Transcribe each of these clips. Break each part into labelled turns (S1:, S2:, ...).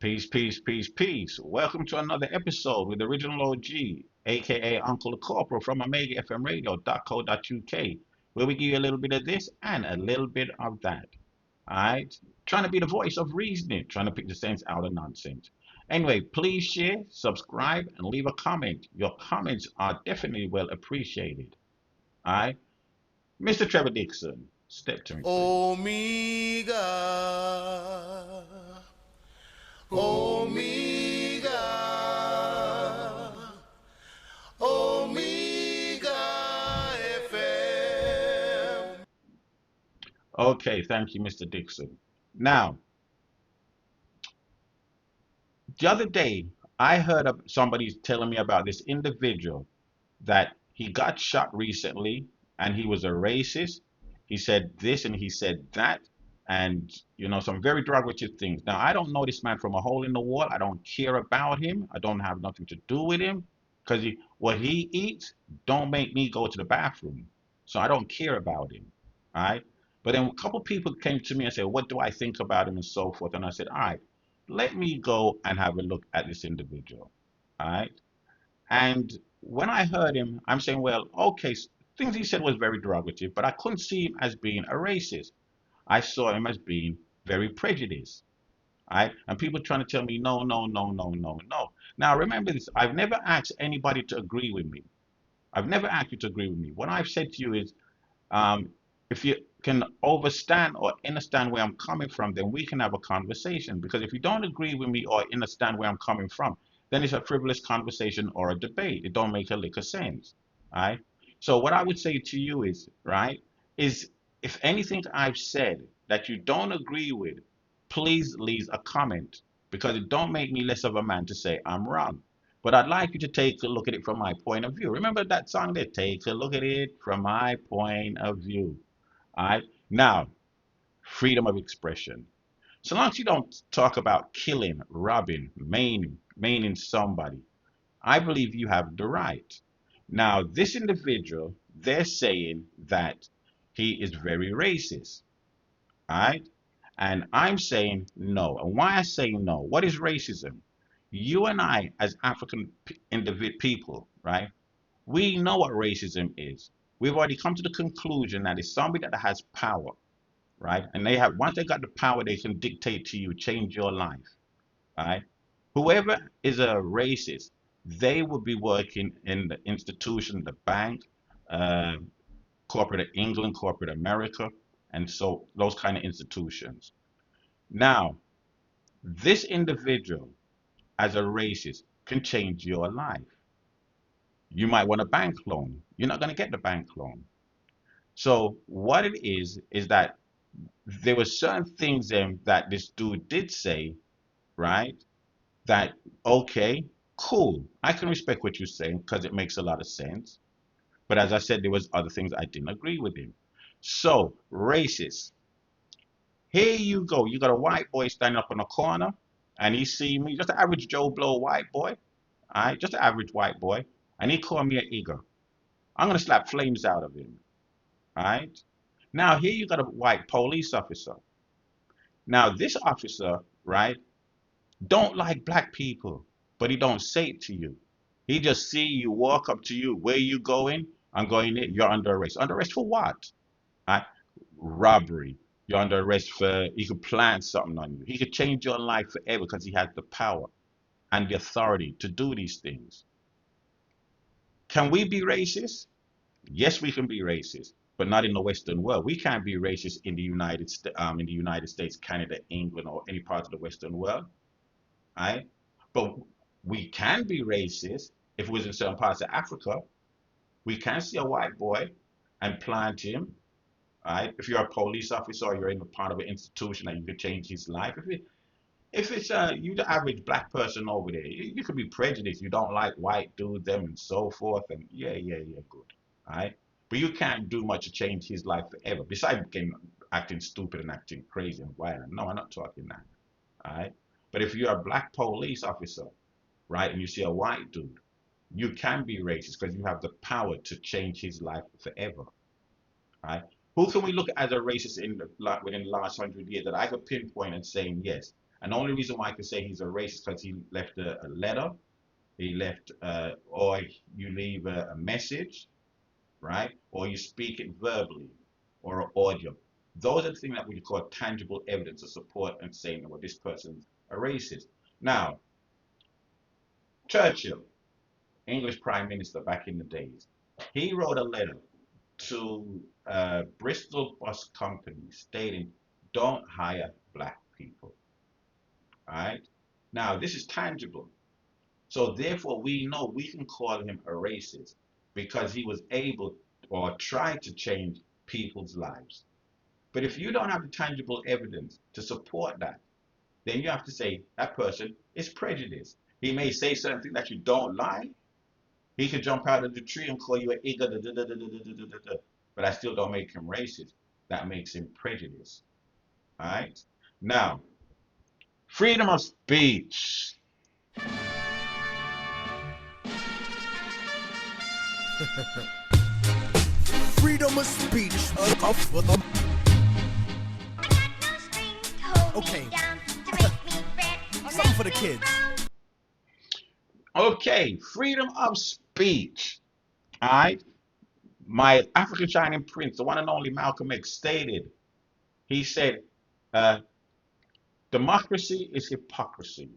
S1: Peace, peace, peace, peace. Welcome to another episode with the original OG, aka Uncle the Corporal from OmegaFMRadio.co.uk, where we give you a little bit of this and a little bit of that. Alright? Trying to be the voice of reasoning, trying to pick the sense out of nonsense. Anyway, please share, subscribe, and leave a comment. Your comments are definitely well appreciated. Alright? Mr. Trevor Dixon, step to me, please.
S2: Omega, Omega, Omega FM.
S1: Okay, thank you, Mr. Dixon. Now, the other day, I heard of somebody telling me about this individual that he got shot recently and he was a racist. He said this and he said that, and some very derogatory things. Now, I don't know this man from a hole in the wall. I don't care about him. I don't have nothing to do with him because what he eats don't make me go to the bathroom. So I don't care about him. All right. But then a couple people came to me and said, "What do I think about him?" and so forth. And I said, "All right, let me go and have a look at this individual." All right. And when I heard him, I'm saying, well, okay, things he said was very derogatory, but I couldn't see him as being a racist. I saw him as being very prejudiced. Right? And people trying to tell me, no, no, no, no, no, no. Now, remember this. I've never asked anybody to agree with me. I've never asked you to agree with me. What I've said to you is, um, if you can overstand or understand where I'm coming from, then we can have a conversation. Because if you don't agree with me or understand where I'm coming from, then it's a frivolous conversation or a debate. It don't make a lick of sense. Right? So what I would say to you is, right, is if anything I've said that you don't agree with, please leave a comment because it don't make me less of a man to say I'm wrong. But I'd like you to take a look at it from my point of view. Remember that song there? Take a look at it from my point of view. All right. Now, freedom of expression. So long as you don't talk about killing, robbing, maiming somebody, I believe you have the right. Now, this individual, they're saying that he is very racist. All right. And I'm saying no. And why I say no? What is racism? You and I, as African people, right? We know what racism is. We've already come to the conclusion that it's somebody that has power, right? And they have once they got the power, they can dictate to you, change your life, right? Whoever is a racist, they will be working in the institution, the bank, uh, corporate England, corporate America, and so those kind of institutions. Now, this individual as a racist can change your life. You might want a bank loan. You're not going to get the bank loan. So what it is that there were certain things that this dude did say, right? That okay, cool. I can respect what you're saying because it makes a lot of sense. But as I said, there was other things I didn't agree with him. So racist. Here you go. You got a white boy standing up on a corner, and he see me, just an average Joe Blow white boy, all right, just an average white boy, and he called me an eager. I'm gonna slap flames out of him, all right. Now here you got a white police officer. Now this officer, right, don't like black people, but he don't say it to you. He just see you walk up to you. Where you going? I'm going in. You're under arrest. Under arrest for what? Right? Robbery. You're under arrest for he could plan something on you. He could change your life forever because he has the power and the authority to do these things. Can we be racist? Yes, we can be racist, but not in the Western world. We can't be racist in the United States, Canada, England, or any part of the Western world. Right? But we can be racist if it was in certain parts of Africa. We can see a white boy and plant him. Right? If you're a police officer or you're in a part of an institution that you could change his life. If it's you the average black person over there, you could be prejudiced. You don't like white dudes, them and so forth, and yeah, yeah, yeah, good. All right? But you can't do much to change his life forever. Besides getting acting stupid and acting crazy and violent. No, I'm not talking that. All right? But if you're a black police officer, right, and you see a white dude, you can be racist because you have the power to change his life forever, right? Who can we look at as a racist in within the last 100 years that I could pinpoint and saying yes? And the only reason why I can say he's a racist because he left a letter, he left, or you leave a message, right? Or you speak it verbally or an audio. Those are the things that we call tangible evidence to support and saying that well, this person's a racist. Now, Churchill, English Prime Minister back in the days, he wrote a letter to Bristol Bus Company stating, don't hire black people. All right. Now, this is tangible. So therefore, we know we can call him a racist because he was able or tried to change people's lives. But if you don't have the tangible evidence to support that, then you have to say that person is prejudiced. He may say something that you don't like. He could jump out of the tree and call you an igga, but I still don't make him racist. That makes him prejudiced. All right. Now, freedom of speech.
S2: Freedom of speech. Okay. Something for the kids.
S1: Okay, freedom of speech. All right. My African Shining Prince, the one and only Malcolm X, stated, he said, uh, democracy is hypocrisy.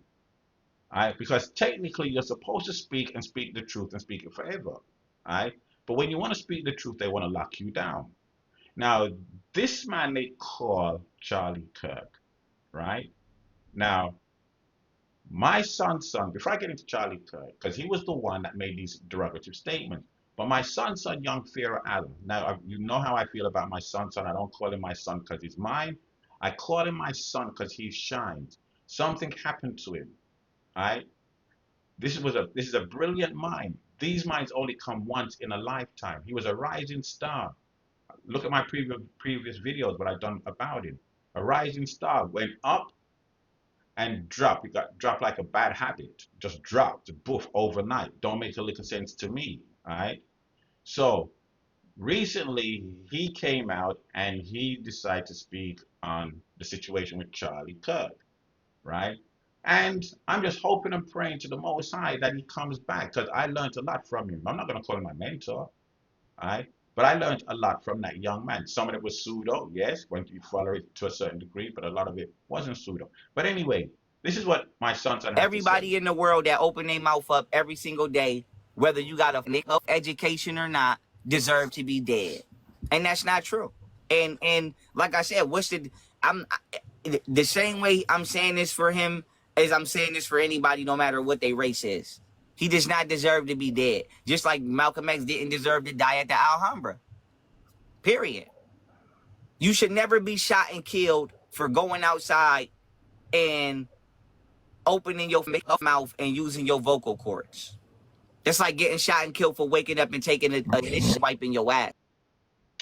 S1: All right, because technically you're supposed to speak and speak the truth and speak it forever. All right, but when you want to speak the truth, they want to lock you down. Now, this man they call Charlie Kirk, right? Now, my son, before I get into Charlie Kirk, because he was the one that made these derogative statements. But my son, young Pharaoh Allen. Now, you know how I feel about my son. I don't call him my son because he's mine. I call him my son because he shines. Something happened to him. All right. This is a brilliant mind. These minds only come once in a lifetime. He was a rising star. Look at my previous videos, what I've done about him. A rising star went up and dropped. It got dropped like a bad habit. Just dropped, boof, overnight. Don't make a little sense to me. All right. So recently he came out and he decided to speak on the situation with Charlie Kirk, right? And I'm just hoping and praying to the Most High that he comes back because I learned a lot from him. I'm not going to call him my mentor, all right? But I learned a lot from that young man. Some of it was pseudo, yes, when you follow it to a certain degree, but a lot of it wasn't pseudo. But anyway, this is what my son had to say.
S3: Everybody in the world that open their mouth up every single day, whether you got a lick of education or not, deserve to be dead. And that's not true. And like I said, the same way I'm saying this for him as I'm saying this for anybody, no matter what their race is. He does not deserve to be dead. Just like Malcolm X didn't deserve to die at the Alhambra. Period. You should never be shot and killed for going outside and opening your mouth and using your vocal cords. That's like getting shot and killed for waking up and taking a swiping your ass.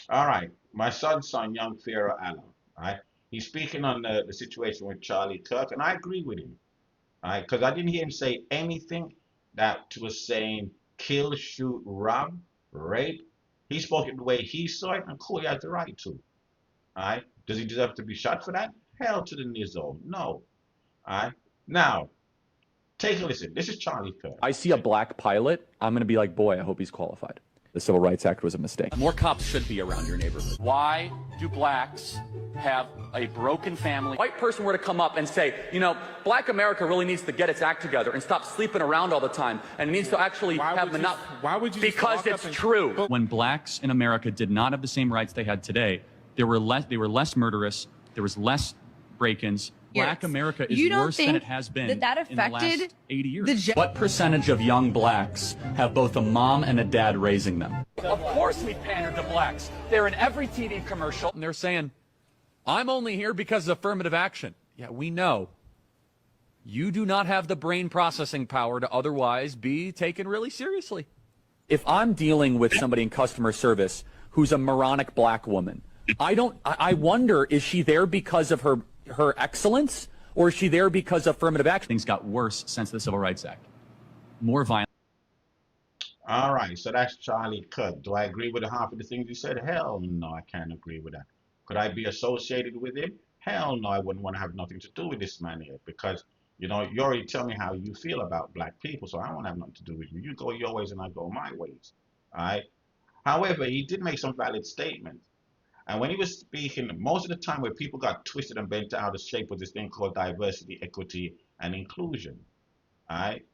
S1: All right, my son, young Pharaoh Allen, all right? He's speaking on the situation with Charlie Kirk, and I agree with him, all right? Because I didn't hear him say anything that was saying kill, shoot, rob, rape. He spoke it the way he saw it, and cool, he has the right to, all right? Does he deserve to be shot for that? Hell to the nizzo, no, all right? Now, take a listen. This is Charlie Kirk.
S4: I see a black pilot, I'm going to be like, boy, I hope he's qualified. The Civil Rights Act was a mistake. More cops should be around your neighborhood. Why do blacks have a broken family? White person were to come up and say, you know, black America really needs to get its act together and stop sleeping around all the time and needs to actually have enough.
S5: Why would you?
S4: Because it's true. When blacks in America did not have the same rights they had today, they were less murderous, there was less break-ins. Black America is worse than it has been in the last 80 years. What percentage of young blacks have both a mom and a dad raising them? Of course we pander to blacks. They're in every TV commercial. And they're saying, I'm only here because of affirmative action. Yeah, we know. You do not have the brain processing power to otherwise be taken really seriously. If I'm dealing with somebody in customer service who's a moronic black woman, I wonder, is she there because of her excellence, or is she there because of affirmative action? Things got worse since the Civil Rights Act. More violent.
S1: All right, so that's Charlie Kirk. Do I agree with half of the things he said? Hell no, I can't agree with that. Could I be associated with him? Hell no, I wouldn't want to have nothing to do with this man here because, you already tell me how you feel about black people, so I don't want to have nothing to do with you. You go your ways and I go my ways. All right. However, he did make some valid statements. And when he was speaking, most of the time where people got twisted and bent out of shape was this thing called diversity, equity, and inclusion. All right.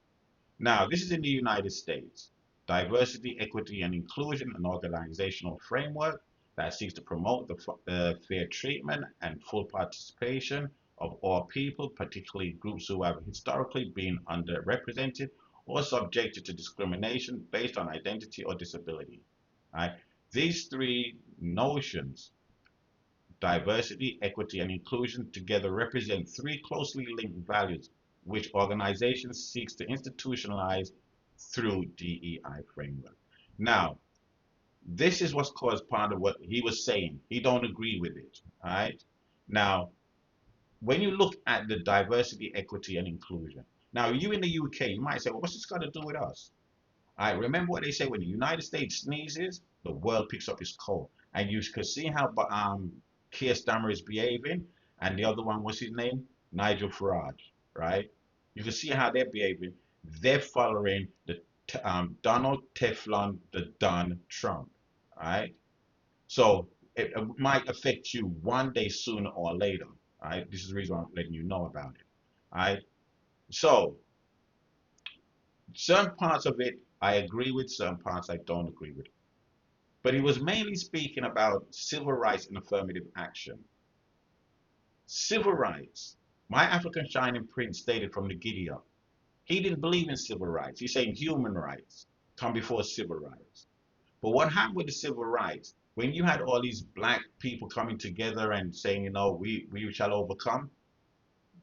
S1: Now, this is in the United States. Diversity, equity, and inclusion, an organizational framework that seeks to promote the fair treatment and full participation of all people, particularly groups who have historically been underrepresented or subjected to discrimination based on identity or disability. Right? These three notions, diversity, equity, and inclusion, together represent three closely linked values which organizations seek to institutionalize through DEI framework. Now, this is what's caused part of what he was saying. He don't agree with it. All right. Now, when you look at the diversity, equity, and inclusion, now you in the UK, you might say, well, what's this got to do with us? All right, remember what they say when the United States sneezes, the world picks up its cold. And you can see how Keir Starmer is behaving, and the other one, what's his name? Nigel Farage, right? You can see how they're behaving. They're following the Donald Teflon, the Don Trump, right? So it might affect you one day sooner or later, right? This is the reason why I'm letting you know about it, right? So certain parts of it I agree with, certain parts I don't agree with. But he was mainly speaking about civil rights and affirmative action. Civil rights. My African Shining Prince stated from the giddy up. He didn't believe in civil rights. He's saying human rights come before civil rights. But what happened with the civil rights, when you had all these black people coming together and saying, we shall overcome,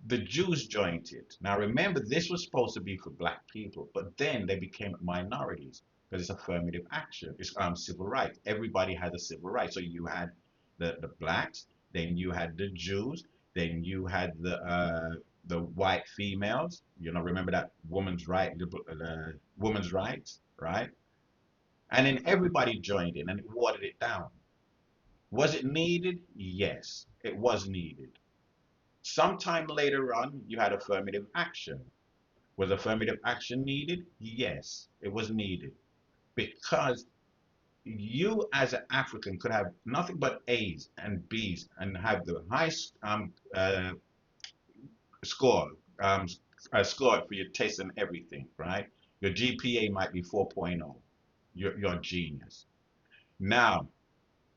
S1: the Jews joined it. Now remember, this was supposed to be for black people, but then they became minorities because it's affirmative action. It's civil rights. Everybody had a civil right. So you had the blacks, then you had the Jews, then you had the white females. Remember that woman's right, the woman's rights, right? And then everybody joined in and it watered it down. Was it needed? Yes, it was needed. Sometime later on, you had affirmative action. Was affirmative action needed? Yes, it was needed. Because you as an African could have nothing but A's and B's and have the highest score, um, score for your test and everything, right? Your GPA might be 4.0. You're a genius. Now,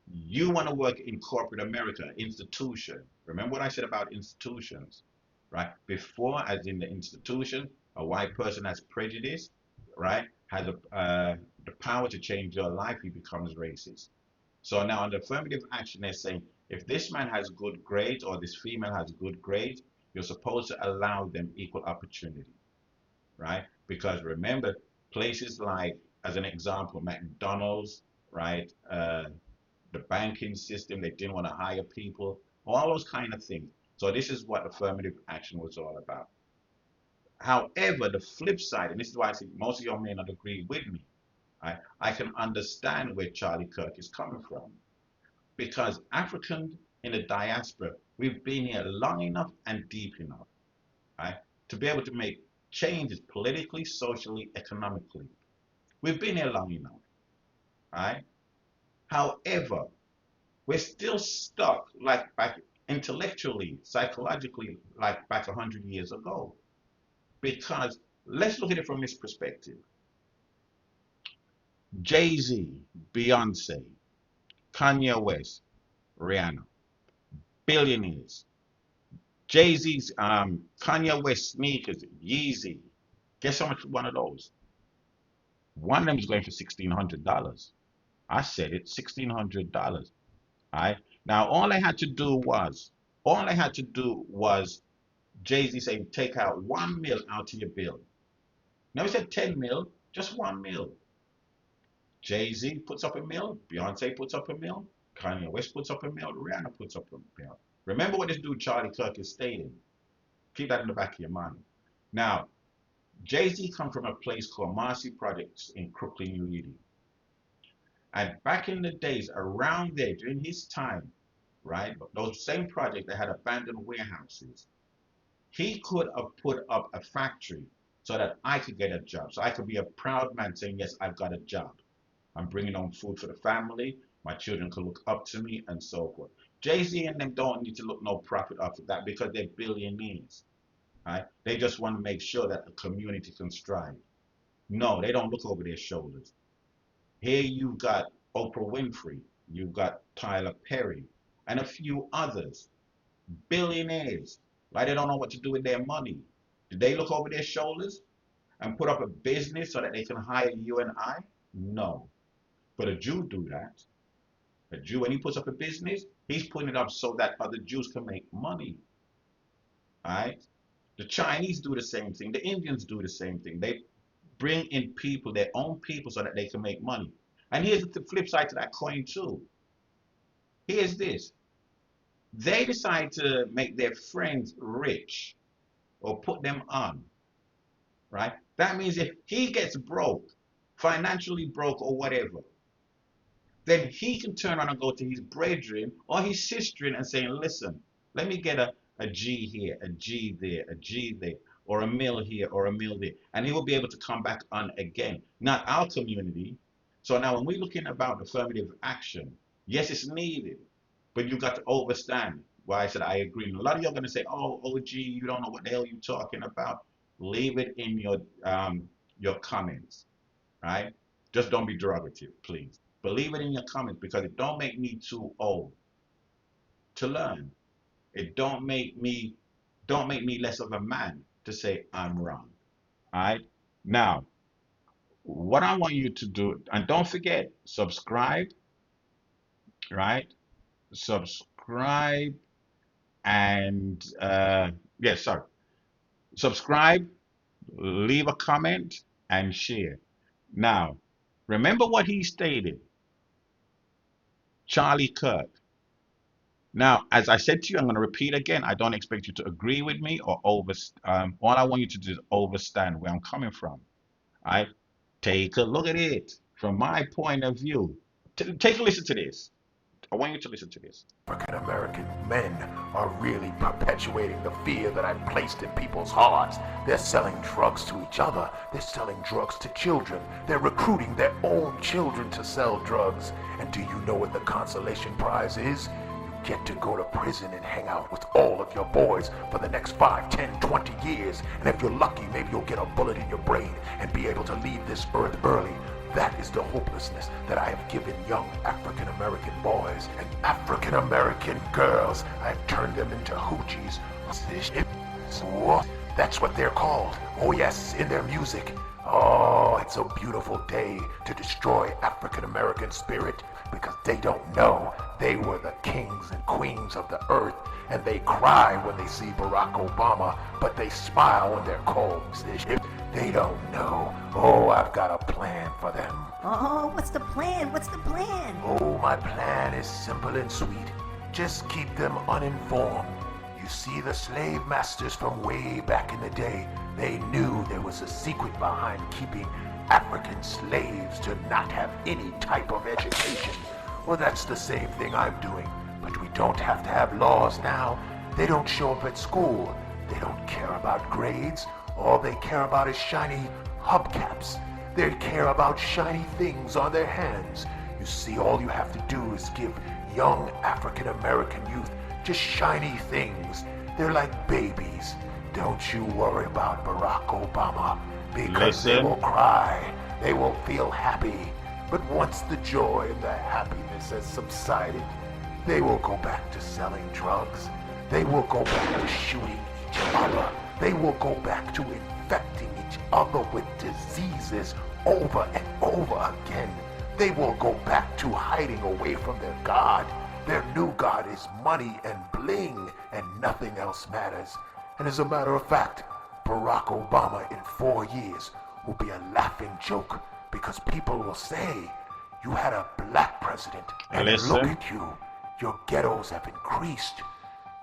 S1: you want to work in corporate America, institution. Remember what I said about institutions, right? Before, as in the institution, a white person has prejudice, right? Has the power to change your life, he becomes racist. So now under affirmative action, they're saying if this man has good grades or this female has good grades, you're supposed to allow them equal opportunity, right? Because remember, places like, as an example, McDonald's, right? The banking system, they didn't want to hire people, all those kind of things. So this is what affirmative action was all about. However, the flip side, and this is why I say most of y'all may not agree with me, I can understand where Charlie Kirk is coming from. Because Africans in the diaspora, we've been here long enough and deep enough, right, to be able to make changes politically, socially, economically. We've been here long enough, right? However, we're still stuck like back intellectually, psychologically, like back 100 years ago. Because let's look at it from this perspective. Jay-Z, Beyonce, Kanye West, Rihanna, billionaires. Jay-Z's, Kanye West sneakers, Yeezy. Guess how much for one of those? One of them is going for $1,600. I said it, $1,600. All right. Now all I had to do was Jay-Z saying, take out 1 mil out of your bill. Now he said 10 mil, just 1 mil. Jay-Z puts up a mil, Beyonce puts up a mil, Kanye West puts up a mil, Rihanna puts up a mil. Remember what this dude Charlie Kirk is stating. Keep that in the back of your mind. Now, Jay-Z comes from a place called Marcy Projects in Crooklyn, New York. And back in the days, around there, during his time, right? But those same projects that had abandoned warehouses, he could have put up a factory so that I could get a job. So I could be a proud man saying, yes, I've got a job. I'm bringing home food for the family. My children can look up to me and so forth. Jay-Z and them don't need to look no profit off of that because they're billionaires, right? They just want to make sure that the community can strive. No, they don't look over their shoulders. Here you've got Oprah Winfrey, you've got Tyler Perry, and a few others, billionaires. Right? They don't know what to do with their money. Did they look over their shoulders and put up a business so that they can hire you and I? No. But a Jew do that. A Jew, when he puts up a business, he's putting it up so that other Jews can make money. All right? The Chinese do the same thing. The Indians do the same thing. They bring in people, their own people, so that they can make money. And here's the flip side to that coin too. Here's this. They decide to make their friends rich or put them on, right? That means if he gets broke, financially broke or whatever, then he can turn around and go to his brethren or his sister and say, listen, let me get a G here, a G there, a G there, or a mill here or a mill there. And he will be able to come back on again. Not our community. So now when we're looking about affirmative action, yes, it's needed, but you've got to understand why I said I agree. And a lot of you are going to say, oh, OG, you don't know what the hell you're talking about. Leave it in your comments, right? Just don't be derogative, please. But leave it in your comments because it don't make me too old to learn. It don't make me less of a man to say I'm wrong. All right? Now, what I want you to do, and don't forget, subscribe, right? Subscribe and subscribe, leave a comment, and share. Now, remember what he stated, Charlie Kirk. Now, as I said to you, I'm going to repeat again. I don't expect you to agree with me or all I want you to do is understand where I'm coming from. All right? Take a look at it from my point of view. Take a listen to this. I want you to listen to this.
S5: African American men are really perpetuating the fear that I've placed in people's hearts. They're selling drugs to each other. They're selling drugs to children. They're recruiting their own children to sell drugs. And do you know what the consolation prize is? You get to go to prison and hang out with all of your boys for the next 5, 10, 20 years. And if you're lucky, maybe you'll get a bullet in your brain and be able to leave this earth early. That is the hopelessness that I have given young African American boys and African American girls. I've turned them into hoochies. That's what they're called. Oh yes, in their music. Oh, it's a beautiful day to destroy African American spirit because they don't know they were the kings and queens of the earth, and they cry when they see Barack Obama, but they smile when they're called. They don't know. Oh, I've got a plan for them.
S6: Oh, what's the plan? What's the plan?
S5: Oh, my plan is simple and sweet. Just keep them uninformed. You see, the slave masters from way back in the day, they knew there was a secret behind keeping African slaves to not have any type of education. Well, that's the same thing I'm doing, but we don't have to have laws now. They don't show up at school. They don't care about grades. All they care about is shiny hubcaps. They care about shiny things on their hands. You see, all you have to do is give young African American youth just shiny things. They're like babies. Don't you worry about Barack Obama, because they will cry. They will feel happy. But once the joy and the happiness has subsided, they will go back to selling drugs. They will go back to shooting each other. They will go back to infecting each other with diseases over and over again. They will go back to hiding away from their God. Their new God is money and bling, and nothing else matters. And as a matter of fact, Barack Obama in 4 years will be a laughing joke, because people will say, you had a black president, and look at you. Your ghettos have increased.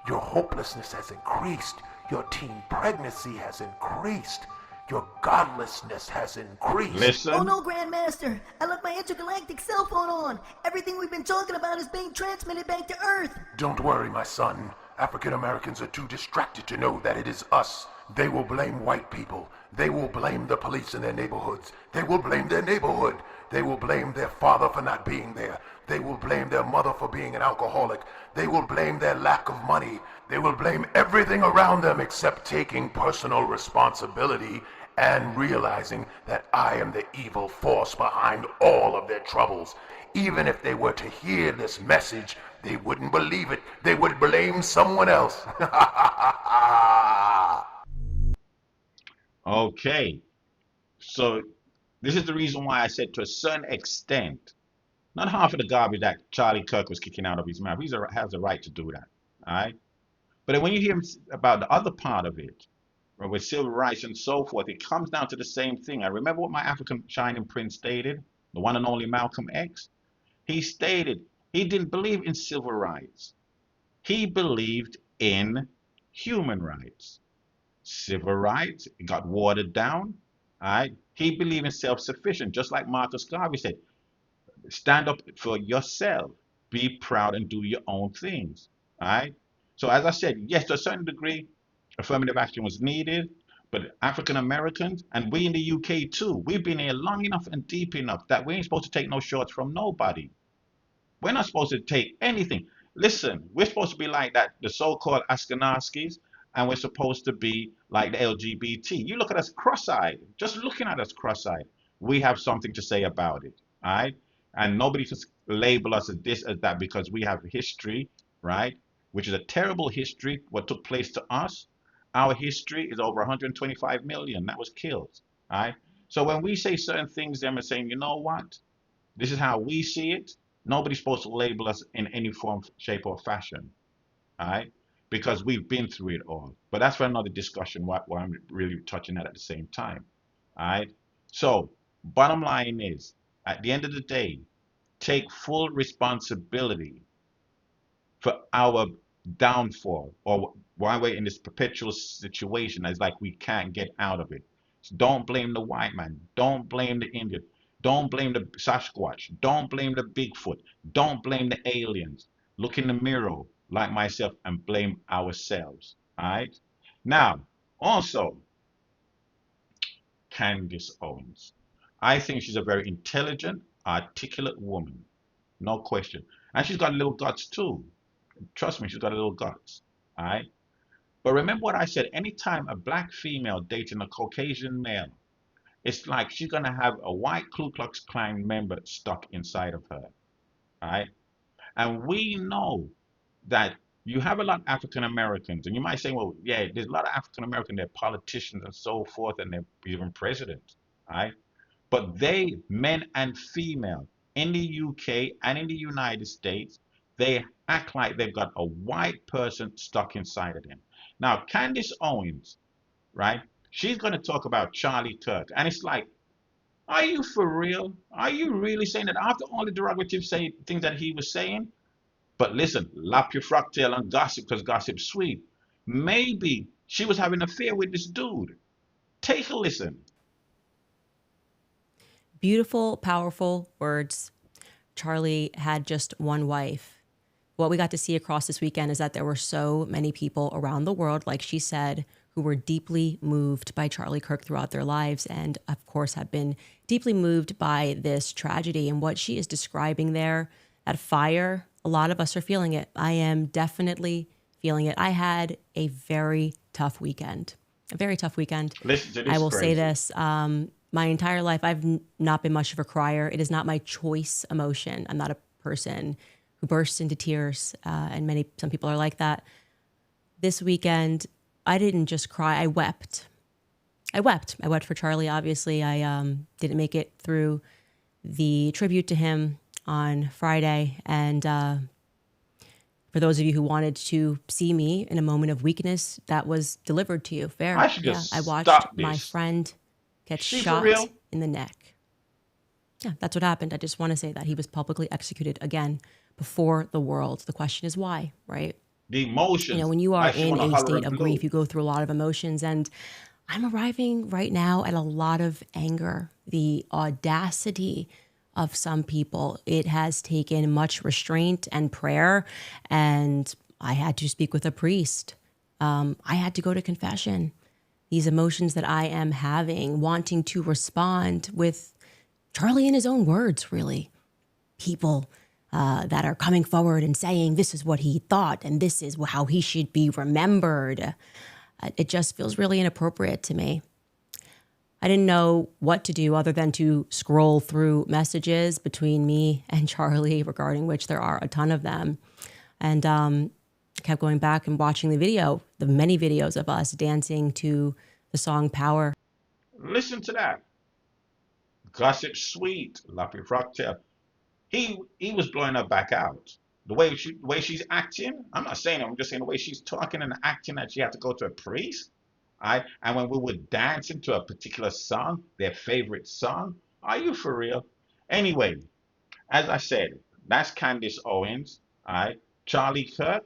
S5: Your hopelessness has increased. Your teen pregnancy has increased. Your godlessness has increased.
S1: Listen.
S6: Oh no, Grandmaster! I left my intergalactic cell phone on! Everything we've been talking about is being transmitted back to Earth!
S5: Don't worry, my son. African Americans are too distracted to know that it is us. They will blame white people. They will blame the police in their neighborhoods. They will blame their neighborhood. They will blame their father for not being there. They will blame their mother for being an alcoholic. They will blame their lack of money. They will blame everything around them except taking personal responsibility and realizing that I am the evil force behind all of their troubles. Even if they were to hear this message, they wouldn't believe it. They would blame someone else.
S1: Okay. So this is the reason why I said to a certain extent, not half of the garbage that Charlie Kirk was kicking out of his mouth. He has a right to do that. All right. But then when you hear about the other part of it, with civil rights and so forth, it comes down to the same thing. I remember what my African shining prince stated, the one and only Malcolm X. He stated he didn't believe in civil rights. He believed in human rights. Civil rights, it got watered down. All right. He believed in self-sufficient, just like Marcus Garvey said. Stand up for yourself. Be proud and do your own things. All right. So as I said, yes, to a certain degree, affirmative action was needed, but African Americans and we in the UK too, we've been here long enough and deep enough that we ain't supposed to take no shorts from nobody. We're not supposed to take anything. Listen, we're supposed to be like that, the so-called Ashkenazis, and we're supposed to be like the LGBT. You look at us cross-eyed, just looking at us cross-eyed. We have something to say about it, all right? And nobody can label us as this, as that, because we have history, right? Which is a terrible history, what took place to us. Our history is over 125 million that was killed, all right? So when we say certain things, them are saying, you know what? This is how we see it. Nobody's supposed to label us in any form, shape, or fashion, all right? Because we've been through it all. But that's for another discussion, what I'm really touching at the same time, all right? So, bottom line is, at the end of the day, take full responsibility for our downfall, or why we're in this perpetual situation. It's like we can't get out of it. So don't blame the white man. Don't blame the Indian. Don't blame the Sasquatch. Don't blame the Bigfoot. Don't blame the aliens. Look in the mirror, like myself, and blame ourselves. All right? Now, also, Candice Owens. I think she's a very intelligent, articulate woman. No question. And she's got little guts too. Trust me, she's got a little guts. All right? But remember what I said. Anytime a black female dating a Caucasian male, it's like she's going to have a white Ku Klux Klan member stuck inside of her. All right? And we know that you have a lot of African Americans, and you might say, well, yeah, there's a lot of African Americans, they're politicians and so forth, and they're even presidents. All right? But they, men and female, in the UK and in the United States, they act like they've got a white person stuck inside of them. Now, Candice Owens, right? She's going to talk about Charlie Kirk. And it's like, are you for real? Are you really saying that after all the derogatory things that he was saying? But listen, lap your frock tail and gossip because gossip's sweet. Maybe she was having an affair with this dude. Take a listen.
S7: Beautiful, powerful words. Charlie had just one wife. What we got to see across this weekend is that there were so many people around the world, like she said, who were deeply moved by Charlie Kirk throughout their lives and, of course, have been deeply moved by this tragedy. And what she is describing there, that fire, a lot of us are feeling it. I am definitely feeling it. I had a very tough weekend, a very tough weekend.
S1: Listen to this.
S7: I will say this. My entire life, I've not been much of a crier. It is not my choice emotion. I'm not a person who bursts into tears, and some people are like that. This weekend, I didn't just cry. I wept. I wept for Charlie, obviously. I didn't make it through the tribute to him on Friday. And for those of you who wanted to see me in a moment of weakness, that was delivered to you. Fair. I watched my friend get shot in the neck. Yeah, that's what happened. I just want to say that he was publicly executed again before the world. The question is why, right?
S1: The emotions.
S7: You know, when you are in a state of grief, you go through a lot of emotions. And I'm arriving right now at a lot of anger, the audacity of some people. It has taken much restraint and prayer, and I had to speak with a priest. I had to go to confession. These emotions that I am having, wanting to respond with Charlie in his own words, really. People that are coming forward and saying this is what he thought and this is how he should be remembered. It just feels really inappropriate to me. I didn't know what to do other than to scroll through messages between me and Charlie, regarding which there are a ton of them. And I kept going back and watching the many videos of us dancing to the song Power.
S1: Listen to that. Gossip Sweet, Lappy Frogtail. He was blowing her back out. The way she's acting, I'm not saying it, I'm just saying the way she's talking and acting that she had to go to a priest. And when we were dancing to a particular song, their favorite song, are you for real? Anyway, as I said, that's Candice Owens. Charlie Kirk,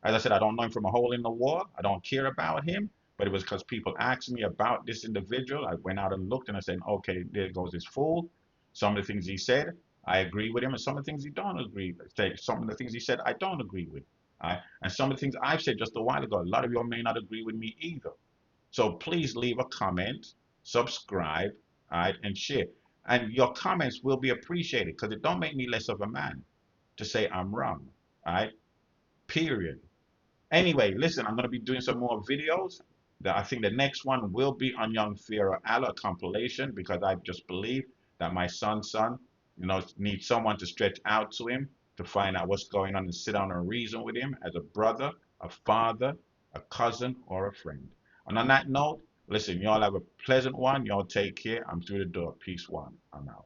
S1: as I said, I don't know him from a hole in the wall. I don't care about him. But it was because people asked me about this individual. I went out and looked and I said, okay, there goes this fool. Some of the things he said, I agree with him, and some of the things he don't agree with. Some of the things he said, I don't agree with. And some of the things I've said just a while ago, a lot of you may not agree with me either. So please leave a comment, subscribe, and share. And your comments will be appreciated because it don't make me less of a man to say I'm wrong. Period. Anyway, listen, I'm going to be doing some more videos. I think the next one will be on Young Pharaoh Allah compilation because I just believe that my son's son, needs someone to stretch out to him to find out what's going on and sit down and reason with him as a brother, a father, a cousin, or a friend. And on that note, listen, y'all have a pleasant one. Y'all take care. I'm through the door. Peace one. I'm out.